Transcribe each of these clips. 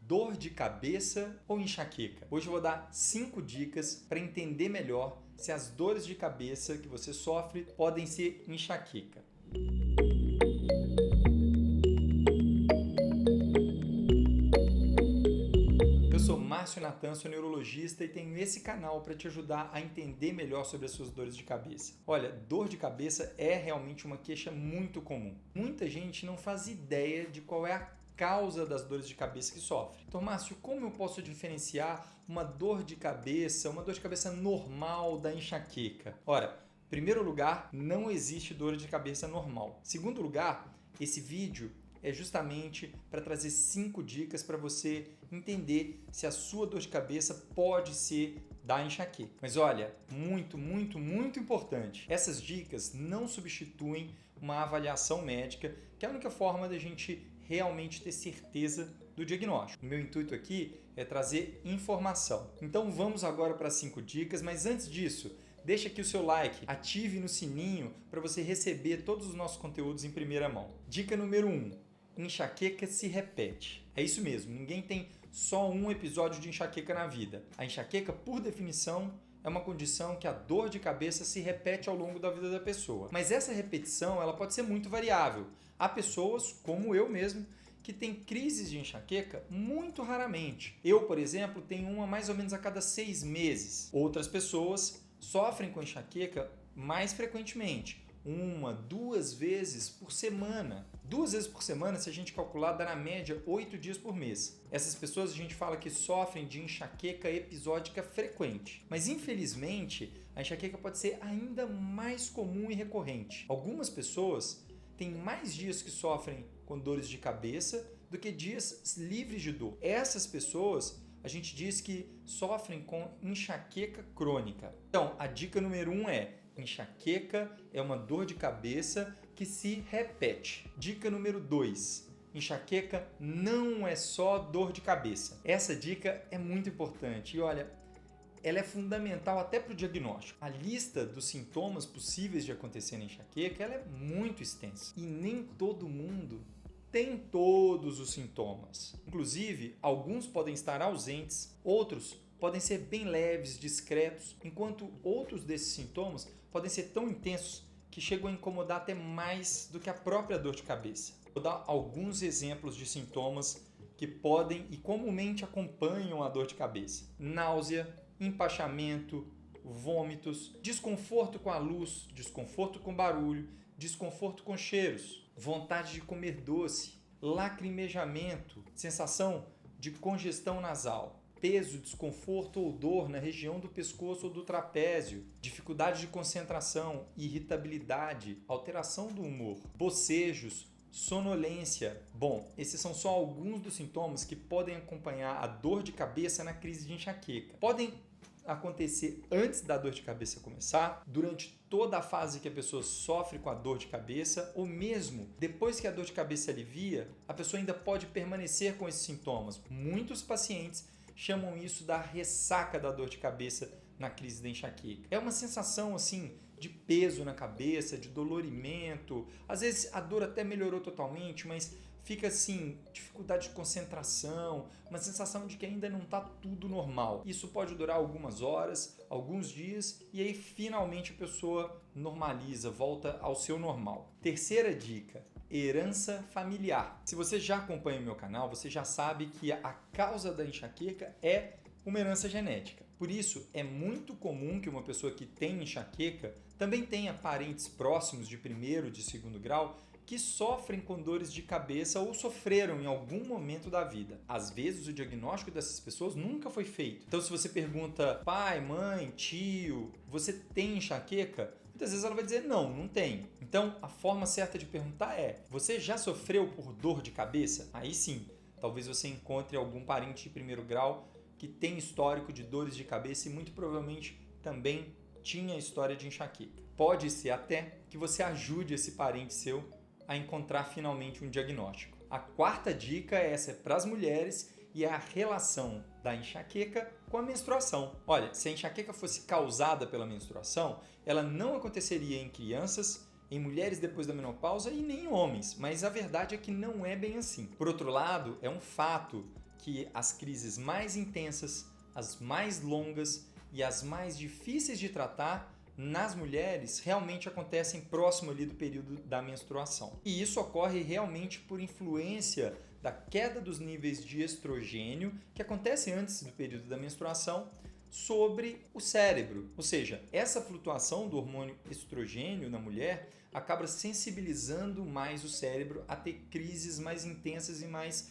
dor de cabeça ou enxaqueca? Hoje eu vou dar 5 dicas para entender melhor se as dores de cabeça que você sofre podem ser enxaqueca. Eu sou Márcio Natan, sou neurologista e tenho esse canal para te ajudar a entender melhor sobre as suas dores de cabeça. Olha, dor de cabeça é realmente uma queixa muito comum. Muita gente não faz ideia de qual é a causa das dores de cabeça que sofre. Então, Márcio, como eu posso diferenciar uma dor de cabeça normal da enxaqueca? Ora, em primeiro lugar, não existe dor de cabeça normal. Em segundo lugar, esse vídeo é justamente para trazer 5 dicas para você entender se a sua dor de cabeça pode ser da enxaqueca. Mas olha, muito importante. Essas dicas não substituem uma avaliação médica, que é a única forma da gente realmente ter certeza do diagnóstico. O meu intuito aqui é trazer informação. Então vamos agora para 5 dicas, mas antes disso, deixa aqui o seu like, ative no sininho para você receber todos os nossos conteúdos em primeira mão. Dica número 1. Enxaqueca se repete. É isso mesmo, ninguém tem só um episódio de enxaqueca na vida. A enxaqueca, por definição, é uma condição que a dor de cabeça se repete ao longo da vida da pessoa. Mas essa repetição ela pode ser muito variável. Há pessoas, como eu mesmo, que têm crises de enxaqueca muito raramente. Eu, por exemplo, tenho uma mais ou menos a cada 6 meses. Outras pessoas sofrem com enxaqueca mais frequentemente. 1, 2 vezes por semana. 2 vezes por semana, se a gente calcular, dá na média 8 dias por mês. Essas pessoas a gente fala que sofrem de enxaqueca episódica frequente. Mas infelizmente, a enxaqueca pode ser ainda mais comum e recorrente. Algumas pessoas têm mais dias que sofrem com dores de cabeça do que dias livres de dor. Essas pessoas a gente diz que sofrem com enxaqueca crônica. Então, a dica número 1 é: enxaqueca é uma dor de cabeça que se repete. Dica número 2. Enxaqueca não é só dor de cabeça. Essa dica é muito importante e olha, ela é fundamental até para o diagnóstico. A lista dos sintomas possíveis de acontecer na enxaqueca ela é muito extensa e nem todo mundo tem todos os sintomas. Inclusive, alguns podem estar ausentes, outros podem ser bem leves, discretos, enquanto outros desses sintomas podem ser tão intensos que chegam a incomodar até mais do que a própria dor de cabeça. Vou dar alguns exemplos de sintomas que podem e comumente acompanham a dor de cabeça: náusea, empachamento, vômitos, desconforto com a luz, desconforto com barulho, desconforto com cheiros, vontade de comer doce, lacrimejamento, sensação de congestão nasal, peso, desconforto ou dor na região do pescoço ou do trapézio, dificuldade de concentração, irritabilidade, alteração do humor, bocejos, sonolência. Bom, esses são só alguns dos sintomas que podem acompanhar a dor de cabeça na crise de enxaqueca. Podem acontecer antes da dor de cabeça começar, durante toda a fase que a pessoa sofre com a dor de cabeça, ou mesmo depois que a dor de cabeça alivia, a pessoa ainda pode permanecer com esses sintomas. Muitos pacientes chamam isso da ressaca da dor de cabeça na crise da enxaqueca. É uma sensação assim de peso na cabeça, de dolorimento. Às vezes a dor até melhorou totalmente, mas fica assim, dificuldade de concentração, uma sensação de que ainda não está tudo normal. Isso pode durar algumas horas, alguns dias e aí finalmente a pessoa normaliza, volta ao seu normal. Terceira dica: herança familiar. Se você já acompanha o meu canal, você já sabe que a causa da enxaqueca é uma herança genética. Por isso, é muito comum que uma pessoa que tem enxaqueca também tenha parentes próximos de primeiro, de segundo grau, que sofrem com dores de cabeça ou sofreram em algum momento da vida. Às vezes, o diagnóstico dessas pessoas nunca foi feito. Então, se você pergunta, pai, mãe, tio, você tem enxaqueca? Muitas vezes ela vai dizer, não tem. Então, a forma certa de perguntar é, você já sofreu por dor de cabeça? Aí sim, talvez você encontre algum parente de primeiro grau que tem histórico de dores de cabeça e muito provavelmente também tinha história de enxaqueca. Pode ser até que você ajude esse parente seu a encontrar finalmente um diagnóstico. A quarta dica essa é para as mulheres e é a relação da enxaqueca com a menstruação. Olha, se a enxaqueca fosse causada pela menstruação, ela não aconteceria em crianças, em mulheres depois da menopausa e nem em homens, mas a verdade é que não é bem assim. Por outro lado, é um fato que as crises mais intensas, as mais longas e as mais difíceis de tratar nas mulheres realmente acontecem próximo ali do período da menstruação. E isso ocorre realmente por influência da queda dos níveis de estrogênio, que acontece antes do período da menstruação, sobre o cérebro. Ou seja, essa flutuação do hormônio estrogênio na mulher acaba sensibilizando mais o cérebro a ter crises mais intensas e mais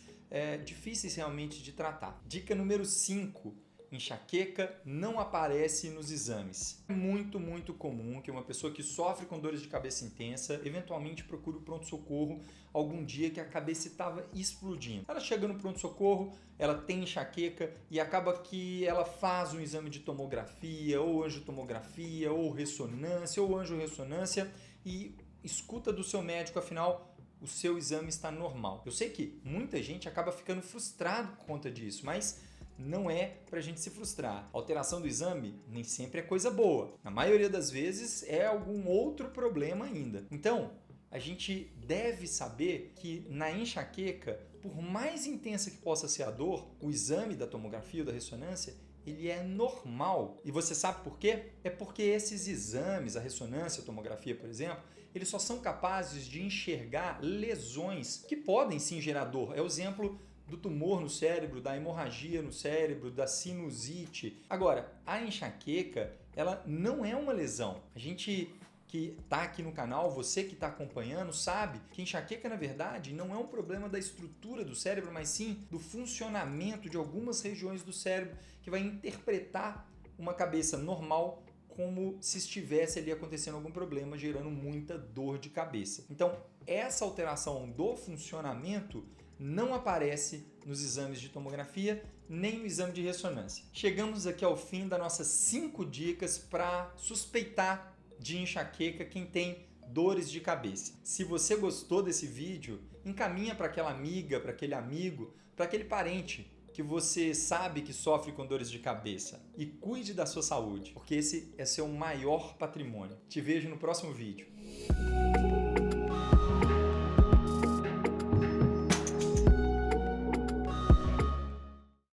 difíceis realmente de tratar. Dica número 5. Enxaqueca não aparece nos exames. É muito comum que uma pessoa que sofre com dores de cabeça intensa eventualmente procure o pronto-socorro algum dia que a cabeça estava explodindo. Ela chega no pronto-socorro, ela tem enxaqueca e acaba que ela faz um exame de tomografia, ou angiotomografia, ou ressonância, ou angiorressonância e escuta do seu médico, afinal, o seu exame está normal. Eu sei que muita gente acaba ficando frustrado por conta disso, mas não é para a gente se frustrar. A alteração do exame nem sempre é coisa boa. Na maioria das vezes é algum outro problema ainda. Então, a gente deve saber que na enxaqueca, por mais intensa que possa ser a dor, o exame da tomografia ou da ressonância, ele é normal. E você sabe por quê? É porque esses exames, a ressonância, a tomografia, por exemplo, eles só são capazes de enxergar lesões que podem sim gerar dor. É o exemplo do tumor no cérebro, da hemorragia no cérebro, da sinusite. Agora, a enxaqueca, ela não é uma lesão. A gente que está aqui no canal, você que está acompanhando, sabe que enxaqueca, na verdade, não é um problema da estrutura do cérebro, mas sim do funcionamento de algumas regiões do cérebro que vai interpretar uma cabeça normal como se estivesse ali acontecendo algum problema, gerando muita dor de cabeça. Então, essa alteração do funcionamento não aparece nos exames de tomografia nem no exame de ressonância. Chegamos aqui ao fim das nossas 5 dicas para suspeitar de enxaqueca quem tem dores de cabeça. Se você gostou desse vídeo, encaminha para aquela amiga, para aquele amigo, para aquele parente que você sabe que sofre com dores de cabeça. E cuide da sua saúde, porque esse é seu maior patrimônio. Te vejo no próximo vídeo.